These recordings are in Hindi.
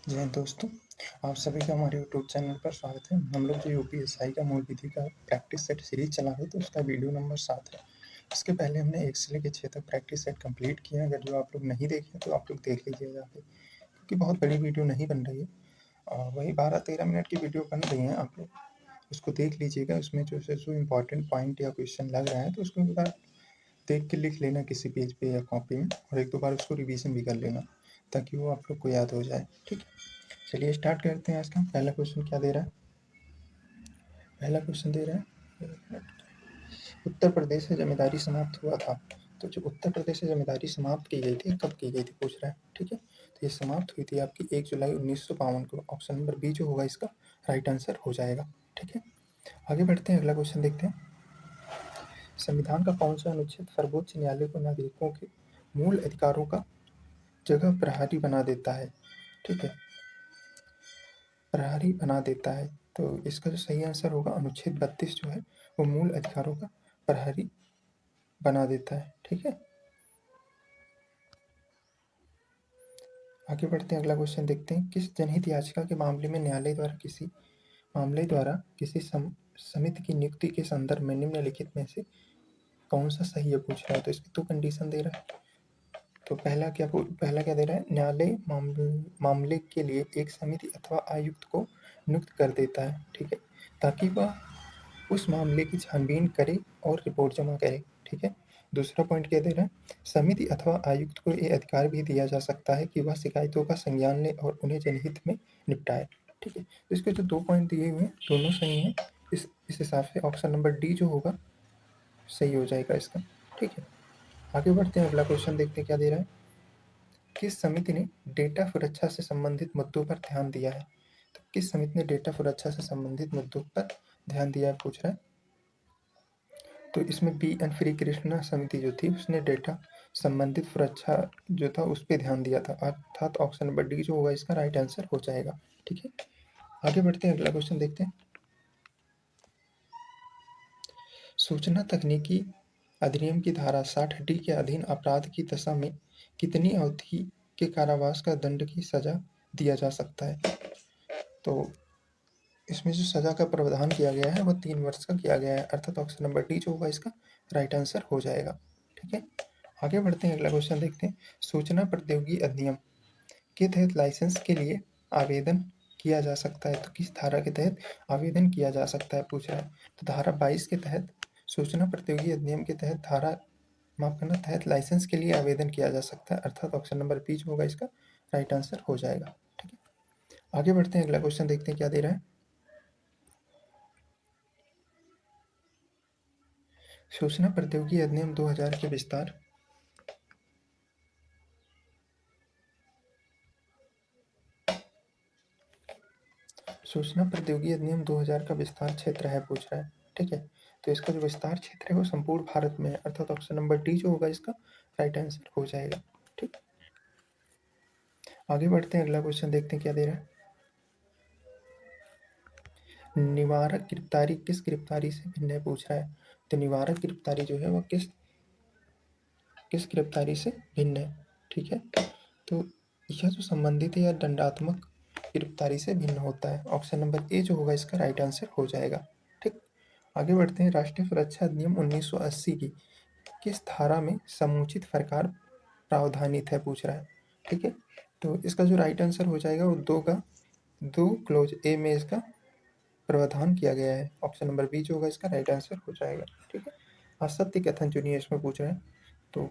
जय हिंद दोस्तों, आप सभी का हमारे यूट्यूब चैनल पर स्वागत है। हम लोग जो यूपीएसआई का मूल विधि का प्रैक्टिस सेट सीरीज चला रहे थे, उसका वीडियो नंबर 7 है। इसके पहले हमने 1 से लेकर 6 तक प्रैक्टिस सेट कंप्लीट किया है। अगर जो आप लोग नहीं देखे तो आप लोग देख लीजिए जाके, क्योंकि बहुत बड़ी वीडियो नहीं बन रही है। वही 12-13 मिनट की वीडियो बन रही है। आप लोग उसको देख लीजिएगा। उसमें जो इम्पोर्टेंट पॉइंट या क्वेश्चन लग रहा है तो उसको एक बार देख के लिख लेना किसी पेज पे या कॉपी में, और 1-2 बार उसको रिवीजन भी कर लेना, ताकि वो आप लोग को याद हो जाए। ठीक है, चलिए स्टार्ट करते हैं। आज का पहला क्वेश्चन क्या दे रहा है? पहला क्वेश्चन दे रहा है, उत्तर प्रदेश से जमींदारी समाप्त हुआ था। तो जो उत्तर प्रदेश से जमींदारी समाप्त की गई थी, कब की गई थी पूछ रहा है। ठीक है, तो ये समाप्त हुई थी आपकी 1 जुलाई 1952 को। ऑप्शन नंबर बी जो होगा इसका राइट आंसर हो जाएगा। ठीक है, आगे बढ़ते हैं, अगला क्वेश्चन देखते हैं। संविधान का कौन सा अनुच्छेद सर्वोच्च न्यायालय को नागरिकों के मूल अधिकारों का जगह प्रहरी बना देता है? ठीक है, प्रहरी बना देता है। तो इसका जो सही आंसर होगा अनुच्छेद 32 जो है वो मूल अधिकारों का प्रहरी बना देता है। ठीक है, आगे बढ़ते हैं, अगला क्वेश्चन देखते हैं। किस जनहित याचिका के मामले में न्यायालय द्वारा किसी समिति की नियुक्ति के संदर्भ में निम्नलिखित में से कौन सा सही है पूछ रहा है। तो इसकी 2 कंडीशन दे रहा है। तो पहला क्या दे रहा है? न्यायालय मामले के लिए एक समिति अथवा आयुक्त को नियुक्त कर देता है। ठीक है, ताकि वह उस मामले की छानबीन करे और रिपोर्ट जमा करे। ठीक है, दूसरा पॉइंट क्या दे रहा है? समिति अथवा आयुक्त को ये अधिकार भी दिया जा सकता है कि वह शिकायतों का संज्ञान ले और उन्हें जनहित में निपटाए। ठीक है, तो इसके जो 2 पॉइंट दिए हुए हैं दोनों सही हैं। इस हिसाब से ऑप्शन नंबर डी जो होगा सही हो जाएगा इसका। ठीक है, आगे बढ़ते हैं, अगला क्वेश्चन देखते हैं क्या दे रहा है। किस समिति ने डेटा सुरक्षा से संबंधित मुद्दों पर ध्यान दिया है? तो किस समिति ने डेटा सुरक्षा से संबंधित मुद्दों पर ध्यान दिया है पूछ रहा है। तो इसमें बी एन श्री कृष्णा समिति जो थी उसने डेटा संबंधित सुरक्षा जो था उस पर ध्यान दिया था, अर्थात ऑप्शन नंबर डी जो होगा इसका राइट आंसर हो जाएगा। ठीक है, आगे बढ़ते हैं, अगला क्वेश्चन देखते हैं। सूचना तकनीकी अधिनियम की धारा 60D के अधीन अपराध की दशा में कितनी अवधि के कारावास का दंड की सजा दिया जा सकता है? तो इसमें जो सजा का प्रावधान किया गया है वो 3 वर्ष का किया गया है, अर्थात ऑप्शन नंबर डी जो होगा इसका राइट आंसर हो जाएगा। ठीक है, आगे बढ़ते हैं, अगला क्वेश्चन देखते हैं। सूचना प्रौद्योगिकी अधिनियम के तहत लाइसेंस के लिए आवेदन किया जा सकता है। तो किस धारा के तहत आवेदन किया जा सकता है पूछ रहा है। तो धारा 22 के तहत सूचना प्रौद्योगिकी अधिनियम के तहत तहत लाइसेंस के लिए आवेदन किया जा सकता है, अर्थात ऑप्शन नंबर बी जो होगा इसका राइट आंसर हो जाएगा। ठीक है, आगे बढ़ते हैं, अगला क्वेश्चन देखते हैं क्या दे रहा है। सूचना प्रौद्योगिकी अधिनियम 2000 के विस्तार सूचना प्रौद्योगिकी अधिनियम 2000 का विस्तार क्षेत्र है पूछ रहा है। ठीक है, तो इसका जो विस्तार क्षेत्र है वो संपूर्ण भारत में है, अर्थात ऑप्शन नंबर डी जो होगा इसका राइट आंसर हो जाएगा। ठीक, आगे बढ़ते हैं, अगला क्वेश्चन देखते हैं क्या दे रहा है। निवारक गिरफ्तारी किस गिरफ्तारी से भिन्न है पूछ रहा है। तो निवारक गिरफ्तारी जो है वह किस गिरफ्तारी से भिन्न है। ठीक है, तो यह जो संबंधित है या दंडात्मक गिरफ्तारी से भिन्न होता है। ऑप्शन नंबर ए जो होगा इसका राइट आंसर हो जाएगा। ठीक, आगे बढ़ते हैं। राष्ट्रीय सुरक्षा अधिनियम 1980 की किस धारा में समुचित प्रकार प्रावधानित है पूछ रहा है। ठीक है, तो इसका जो राइट आंसर हो जाएगा वो 2 क्लोज ए में इसका प्रावधान किया गया है। ऑप्शन नंबर बी जो होगा इसका राइट आंसर हो जाएगा। ठीक है, असत्य कथन चुनिए इसमें पूछ रहे हैं। तो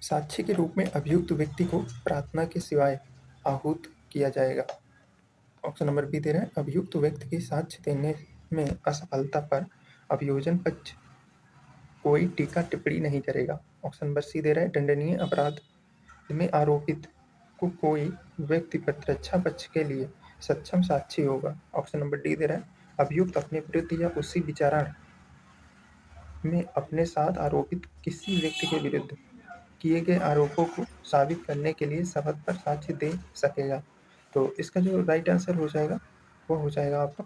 साक्षी के रूप में अभियुक्त व्यक्ति को प्रार्थना के सिवाय आहूत किया जाएगा। ऑप्शन नंबर बी दे रहे हैं, अभियुक्त व्यक्ति की साक्ष्य देने में असफलता पर अभियोजन पक्ष कोई टीका टिप्पणी नहीं करेगा। ऑप्शन नंबर सी दे रहा है, दंडनीय अपराध में आरोपित को कोई व्यक्ति प्रतिरक्षा पक्ष के लिए सक्षम साक्षी होगा। ऑप्शन नंबर डी दे रहा है, अभियुक्त अपने विरुद्ध या उसी विचारण में अपने साथ आरोपित किसी व्यक्ति के विरुद्ध किए गए आरोपों को साबित करने के लिए शपथ पर साक्ष्य दे सकेगा। तो इसका जो राइट आंसर हो जाएगा वो हो जाएगा आपका,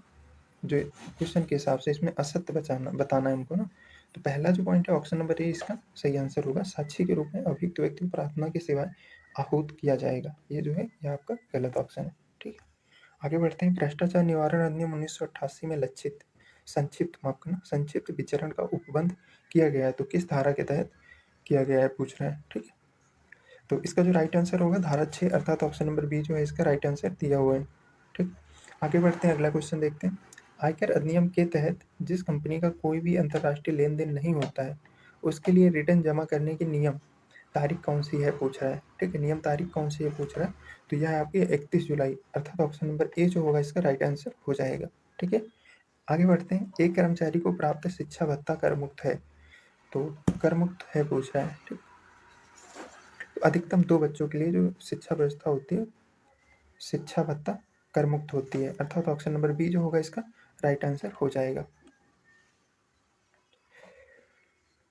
जो क्वेश्चन के हिसाब से इसमें असत्य बताना है हमको ना। तो पहला जो पॉइंट है ऑप्शन नंबर ए इसका सही आंसर होगा। साक्षी के रूप में अभियुक्त व्यक्ति को प्रार्थना के सिवाय आहूत किया जाएगा। ये जो है ये आपका गलत ऑप्शन है। ठीक है, आगे बढ़ते हैं। भ्रष्टाचार निवारण अधिनियम 1988 में लक्षित संक्षिप्त माफ करना संक्षिप्त विचरण का उपबंध किया गया है, तो किस धारा के तहत किया गया है पूछ रहा है। ठीक है, तो इसका जो राइट आंसर होगा धारा 6, अर्थात ऑप्शन नंबर बी जो है इसका राइट आंसर दिया हुआ है। ठीक, आगे बढ़ते हैं, अगला क्वेश्चन देखते हैं। आयकर अधिनियम के तहत जिस कंपनी का कोई भी अंतर्राष्ट्रीय लेन देन नहीं होता है उसके लिए रिटर्न जमा करने की नियम तारीख कौन सी है पूछ रहा है। ठीक है, नियम तारीख कौन सी है पूछ रहा है, तो यह है आपकी 31 जुलाई, अर्थात ऑप्शन नंबर ए जो होगा इसका राइट आंसर हो जाएगा। ठीक है, आगे बढ़ते हैं। एक कर्मचारी को प्राप्त शिक्षा भत्ता कर मुक्त है, तो कर मुक्त है पूछ रहा है। ठीक, तो अधिकतम 2 बच्चों के लिए जो शिक्षा व्यवस्था होती है शिक्षा भत्ता कर मुक्त होती है, अर्थात ऑप्शन नंबर बी जो होगा इसका राइट आंसर हो जाएगा।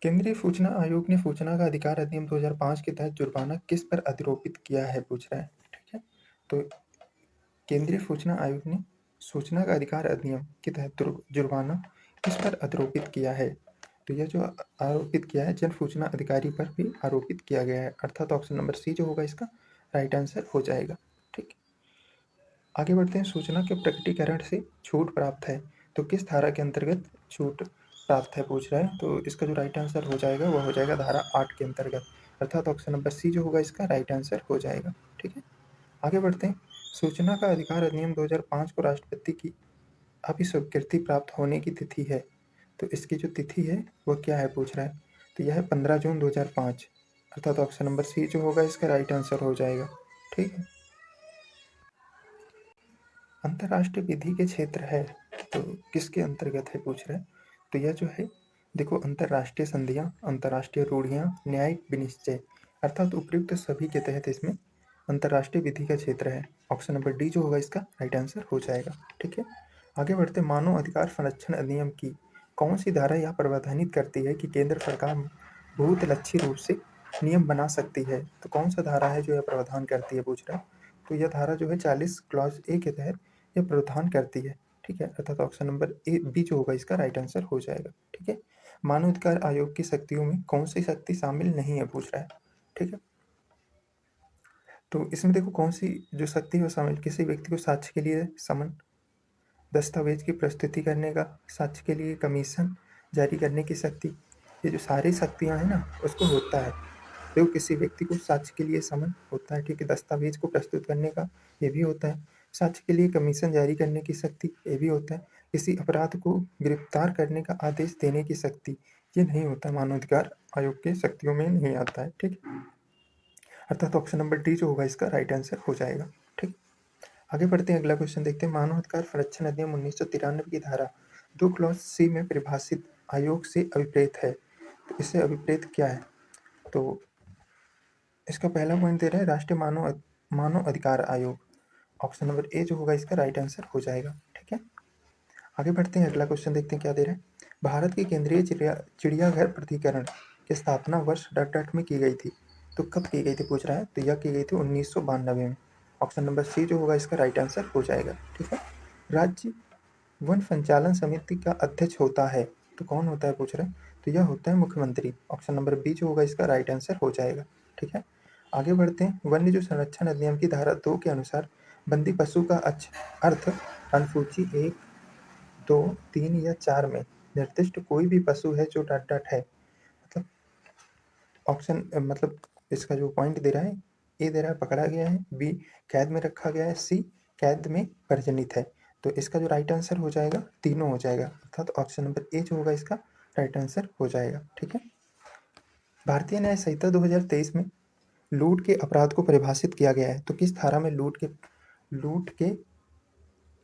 केंद्रीय सूचना आयोग ने सूचना का अधिकार अधिनियम 2005 के तहत जुर्माना किस पर आरोपित किया है पूछ रहा है। ठीक है, तो केंद्रीय सूचना आयोग ने सूचना का अधिकार अधिनियम के तहत जुर्माना किस पर आरोपित किया है, तो यह जो आरोपित किया है जन सूचना अधिकारी पर भी आरोपित किया गया है, अर्थात ऑप्शन नंबर सी जो होगा इसका राइट आंसर हो जाएगा। ठीक, आगे बढ़ते हैं। सूचना के प्रकटीकरण से छूट प्राप्त है, तो किस धारा के अंतर्गत छूट प्राप्त है पूछ रहा है, तो इसका जो राइट आंसर हो जाएगा वह हो जाएगा धारा 8 के अंतर्गत, अर्थात ऑप्शन नंबर सी जो होगा इसका राइट आंसर हो जाएगा। ठीक है, आगे बढ़ते हैं। सूचना का अधिकार अधिनियम 2005 को राष्ट्रपति की अभिस्वीकृति प्राप्त होने की तिथि है, तो इसकी जो तिथि है वह क्या है पूछ रहा है, तो यह है 15 जून 2005, अर्थात ऑप्शन नंबर सी जो होगा इसका राइट आंसर हो जाएगा। ठीक है, अंतर्राष्ट्रीय विधि के क्षेत्र है, तो किसके अंतर्गत है पूछ रहे हैं, तो यह जो है देखो अंतर्राष्ट्रीय संधियां, अंतर्राष्ट्रीय रूढ़ियां, न्यायिक विनिश्चय, अर्थात उपयुक्त सभी के तहत इसमें अंतर्राष्ट्रीय विधि का क्षेत्र है, ऑप्शन नंबर डी जो होगा इसका राइट आंसर हो जाएगा। ठीक है, आगे बढ़ते। मानव अधिकार संरक्षण अधिनियम की कौन सी धारा यह प्रावधानित करती है कि केंद्र सरकार बहुलक्षी रूप से नियम बना सकती है, तो कौन सा धारा है जो यह प्रावधान करती है पूछ रहा है, तो यह धारा जो है 40 क्लॉज ए के तहत यह प्रावधान करती है। ठीक है, अर्थात ऑप्शन नंबर ए बी जो होगा इसका राइट आंसर हो जाएगा। ठीक है, मानवाधिकार आयोग की शक्तियों में कौन सी शक्ति शामिल नहीं है पूछ रहा है। ठीक है, तो इसमें देखो कौन सी जो शक्ति है वो शामिल, किसी व्यक्ति को साक्ष्य के लिए समन, दस्तावेज की प्रस्तुति करने का, साक्ष्य के लिए कमीशन जारी करने की शक्ति, ये जो सारी शक्तियां हैं ना उसको होता है। देखो किसी व्यक्ति को साक्ष्य के लिए समन होता है, ठीक है, दस्तावेज को प्रस्तुत करने का ये भी होता है, साक्ष्य के लिए कमीशन जारी करने की शक्ति ये भी होता है, किसी अपराध को गिरफ्तार करने का आदेश देने की शक्ति ये नहीं होता, मानवाधिकार आयोग की शक्तियों में नहीं आता है। ठीक, अर्थात ऑप्शन नंबर डी जो होगा इसका राइट आंसर हो जाएगा। ठीक, आगे बढ़ते हैं, अगला क्वेश्चन देखते हैं। मानवाधिकार संरक्षण अधिनियम 1993 की धारा 2 क्लॉज सी में परिभाषित आयोग से अभिप्रेत है, तो इससे अभिप्रेत क्या है, तो इसका पहला पॉइंट दे रहा है राष्ट्रीय मानव अधिकार आयोग, ऑप्शन नंबर ए जो होगा इसका राइट आंसर हो जाएगा। ठीक है, आगे बढ़ते हैं, अगला क्वेश्चन देखते हैं क्या दे रहे हैं। भारत की केंद्रीय चिड़ियाघर प्राधिकरण की स्थापना वर्ष डॉट डॉट में की गई थी, तो कब की गई थी पूछ रहा है, तो यह की गई थी 1992 में, ऑप्शन नंबर सी जो होगा इसका राइट आंसर हो जाएगा। ठीक है, राज्य वन संचालन समिति का अध्यक्ष होता है, तो कौन होता है पूछ रहे हैं, तो यह होता है मुख्यमंत्री, ऑप्शन नंबर बी जो होगा इसका राइट आंसर हो जाएगा। ठीक है, आगे बढ़ते हैं। वन्य जीव संरक्षण अधिनियम की धारा 2 के अनुसार बंदी पशु का अर्थ अनुसूची 1, 2, 3 या 4 में निर्दिष्ट कोई भी पशु है जो डॉट डॉट है, मतलब ऑप्शन मतलब इसका जो पॉइंट दे रहा है, ए दे रहा है पकड़ा गया है, बी कैद में रखा गया है, सी कैद में परिजनित है, तो इसका जो राइट आंसर हो जाएगा तीनों हो जाएगा, अर्थात ऑप्शन नंबर ए जो होगा इसका राइट आंसर हो जाएगा। ठीक है, भारतीय न्याय संहिता 2023 में लूट के अपराध को परिभाषित किया गया है, तो किस धारा में लूट के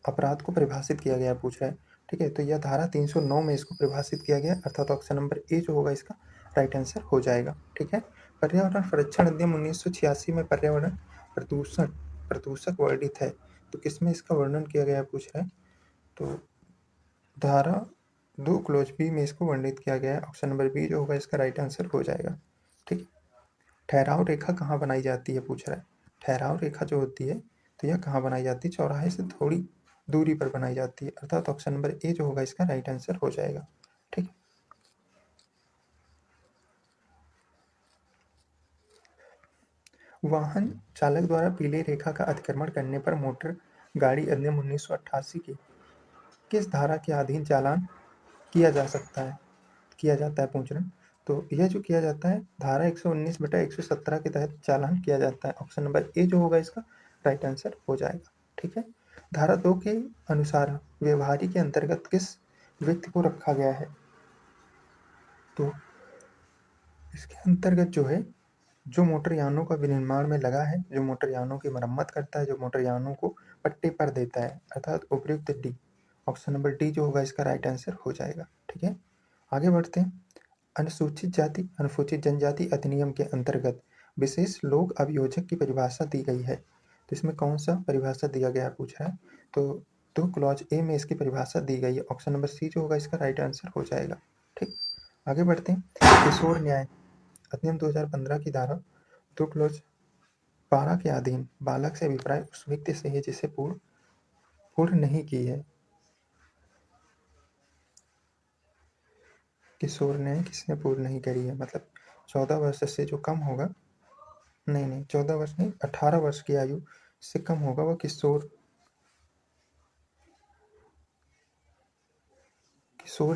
अपराध को परिभाषित किया गया पूछ रहा है। ठीक है, तो यह धारा 309 में इसको परिभाषित किया गया, अर्थात ऑप्शन नंबर ए जो होगा इसका राइट आंसर हो जाएगा। ठीक है, पर्यावरण संरक्षण अधिनियम 1986 में पर्यावरण प्रदूषण प्रदूषक वर्णित है, तो किसमें इसका वर्णन किया गया पूछ रहा है, तो धारा 2 क्लोज बी में इसको वर्णित किया गया है, ऑप्शन नंबर बी जो होगा इसका राइट आंसर हो जाएगा। ठीक, ठहराव रेखा कहाँ बनाई जाती है पूछ रहा है, ठहराव रेखा जो होती है तो यह कहाँ बनाई जाती है, चौराहे से थोड़ी दूरी पर बनाई जाती है, अर्थात ऑप्शन नंबर ए जो होगा इसका राइट आंसर हो जाएगा। ठीक, वाहन चालक द्वारा पीली रेखा का अतिक्रमण करने पर मोटर गाड़ी अधिनियम 1988 की किस धारा के अधीन चालान किया जा सकता है किया जाता है पूछ रहे हैं। तो यह जो किया जाता है धारा 119/117 के तहत चालान किया जाता है। ऑप्शन नंबर ए जो होगा इसका राइट आंसर हो जाएगा। ठीक है। धारा 2 के अनुसार व्यवहारी के अंतर्गत किस व्यक्ति को रखा गया है? तो इसके अंतर्गत जो है, जो मोटर यानों का विनिर्माण में लगा है, जो मोटर यानों की मरम्मत करता है, जो मोटर यानों को पट्टे पर देता है, अर्थात उपयुक्त डी। ऑप्शन नंबर डी जो होगा इसका राइट आंसर हो जाएगा। ठीक है। आगे बढ़ते हैं। अनुसूचित जाति अनुसूचित जनजाति अधिनियम के अंतर्गत विशेष लोक अभियोजक की परिभाषा दी गई है। तो इसमें कौन सा परिभाषा दिया गया है पूछ रहा है। तो क्लॉज ए में इसकी परिभाषा दी गई है। ऑप्शन नंबर सी जो होगा इसका राइट आंसर हो जाएगा। ठीक। आगे बढ़ते हैं। किशोर न्याय अधिनियम 2015 की धारा 2 क्लॉज 12 के अधीन बालक से अभिप्राय उस व्यक्ति से है जिसे पूर्ण नहीं की है। किशोर न्याय किसने पूर्ण नहीं करी है, मतलब 14 वर्ष से जो कम होगा, नहीं 14 वर्ष नहीं, 18 वर्ष की आयु से कम होगा वह किशोर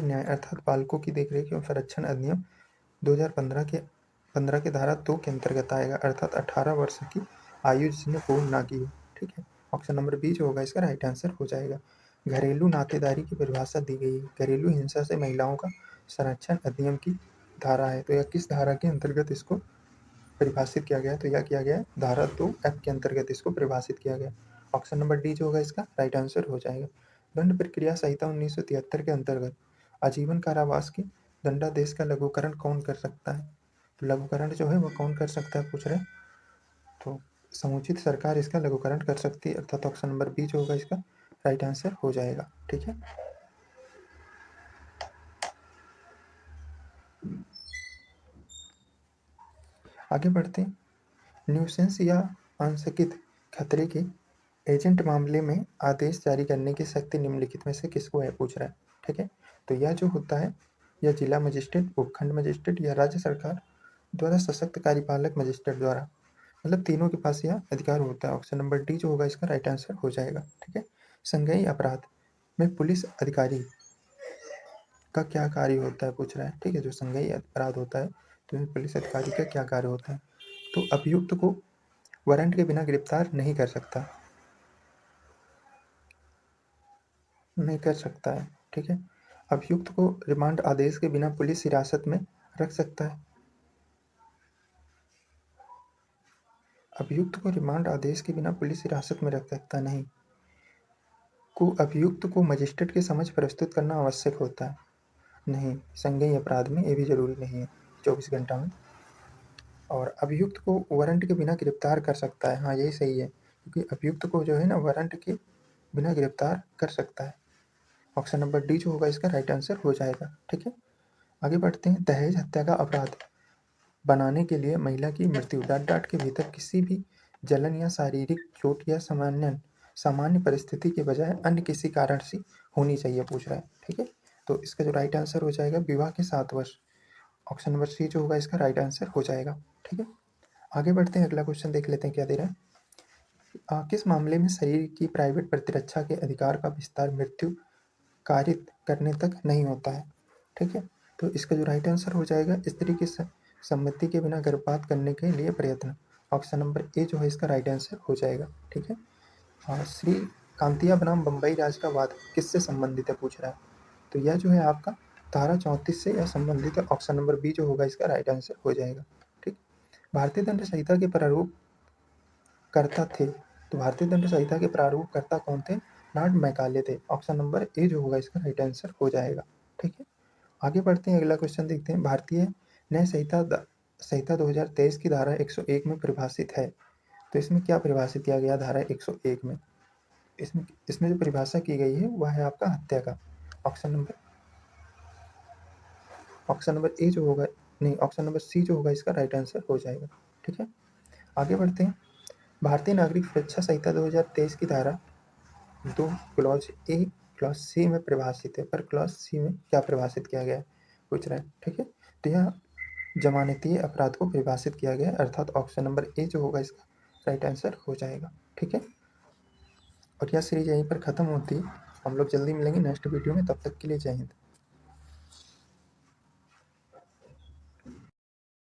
न्याय अर्थात बालकों की देखरेख एवं संरक्षण अधिनियम 2015 के धारा 2 के अंतर्गत आएगा, अर्थात 18 वर्ष की आयु जिसने पूर्ण ना की हो। ठीक है। ऑप्शन नंबर बी जो होगा इसका राइट आंसर हो जाएगा। घरेलू नातेदारी की परिभाषा दी गई है। घरेलू हिंसा से महिलाओं का संरक्षण अधिनियम की धारा है। तो यह किस धारा के अंतर्गत इसको परिभाषित किया गया है? तो यह किया गया है धारा 2 F के अंतर्गत इसको परिभाषित किया गया। ऑप्शन नंबर डी जो होगा इसका राइट आंसर हो जाएगा। दंड प्रक्रिया संहिता 1973 के अंतर्गत आजीवन कारावास के दंडादेश का लघुकरण कौन कर सकता है? तो लघुकरण जो है वो कौन कर सकता है पूछ रहे हैं। तो समुचित सरकार इसका लघुकरण कर सकती है, अर्थात ऑप्शन नंबर बी जो होगा इसका राइट आंसर हो जाएगा। ठीक है। आगे बढ़ते हैं। न्यूसेंस या आंशिक खतरे के एजेंट मामले में आदेश जारी करने की शक्ति निम्नलिखित में से किसको है पूछ रहा है। ठीक है। तो यह जो होता है, यह जिला मजिस्ट्रेट, उपखंड मजिस्ट्रेट या राज्य सरकार द्वारा सशक्त कार्यपालक मजिस्ट्रेट द्वारा, मतलब तीनों के पास यह अधिकार होता है। ऑप्शन नंबर डी जो होगा इसका राइट आंसर हो जाएगा। ठीक है। संज्ञेय अपराध में पुलिस अधिकारी का क्या कार्य होता है पूछ रहा है। ठीक है। जो संज्ञेय अपराध होता है तो इसमें पुलिस अधिकारी का क्या कार्य होता है? तो अभियुक्त को वारंट के बिना गिरफ्तार नहीं कर सकता है। ठीक है। अभियुक्त को रिमांड आदेश के बिना पुलिस हिरासत में रख सकता है। अभियुक्त को रिमांड आदेश के बिना पुलिस हिरासत में रख सकता नहीं। अभियुक्त को मजिस्ट्रेट के समक्ष प्रस्तुत करना आवश्यक होता है। नहीं, संज्ञेय अपराध में ये भी जरूरी नहीं है 24 घंटा में। और अभियुक्त को वारंट के बिना गिरफ्तार कर सकता है। हाँ, यही सही है, क्योंकि अभियुक्त को जो है ना वारंट के बिना गिरफ्तार कर सकता है। ऑप्शन नंबर डी जो होगा इसका राइट आंसर हो जाएगा। ठीक है। आगे बढ़ते हैं। दहेज हत्या का अपराध बनाने के लिए महिला की मृत्यु डाट के भीतर किसी भी जलन या शारीरिक चोट या सामान्य परिस्थिति के बजाय अन्य किसी कारण से होनी चाहिए पूछ रहा है। ठीक है। तो इसका जो राइट आंसर हो जाएगा विवाह के 7 वर्ष। ऑप्शन नंबर सी जो होगा इसका राइट आंसर हो जाएगा। ठीक है। आगे बढ़ते हैं। अगला क्वेश्चन देख लेते हैं क्या दे रहा है। किस मामले में शरीर की प्राइवेट प्रतिरक्षा के अधिकार का विस्तार मृत्यु कारित करने तक नहीं होता है? ठीक है। तो इसका जो राइट आंसर हो जाएगा स्त्री की सम्मति के बिना गर्भपात करने के लिए प्रयत्न। ऑप्शन नंबर ए जो है इसका राइट आंसर हो जाएगा। ठीक है। श्री कांतिया बनाम बम्बई राज का वाद किससे संबंधित है पूछ रहा है। तो यह जो है आपका धारा 34 से यह संबंधित है। ऑप्शन नंबर बी जो होगा इसका राइट आंसर हो जाएगा। ठीक। भारतीय दंड संहिता के प्रारूप कर्ता थे। तो भारतीय दंड संहिता के प्रारूप कर्ता कौन थे? लॉर्ड मैकाले थे। ऑप्शन नंबर ए जो होगा इसका राइट आंसर हो जाएगा। ठीक है। आगे बढ़ते हैं। अगला क्वेश्चन देखते हैं। भारतीय न्याय संहिता 2023 की धारा 101 में परिभाषित है। तो इसमें क्या परिभाषित किया गया धारा 101 में? इसमें इसमें जो परिभाषा की गई है वह है आपका हत्या का। ऑप्शन नंबर ए जो होगा, नहीं, ऑप्शन नंबर सी जो होगा इसका राइट आंसर हो जाएगा। ठीक है। आगे बढ़ते हैं। भारतीय नागरिक सुरक्षा संहिता 2023 की धारा 2 क्लॉज ए क्लॉज सी में परिभाषित है, पर क्लॉज सी में क्या परिभाषित किया गया है पूछ रहा है। ठीक है। तो यह जमानतीय अपराध को परिभाषित किया गया है, अर्थात ऑप्शन नंबर ए जो होगा इसका राइट आंसर हो जाएगा। ठीक है, और यह सीरीज यहीं पर खत्म होती है। हम लोग जल्दी मिलेंगे नेक्स्ट वीडियो में, तब तक के लिए जय हिंद।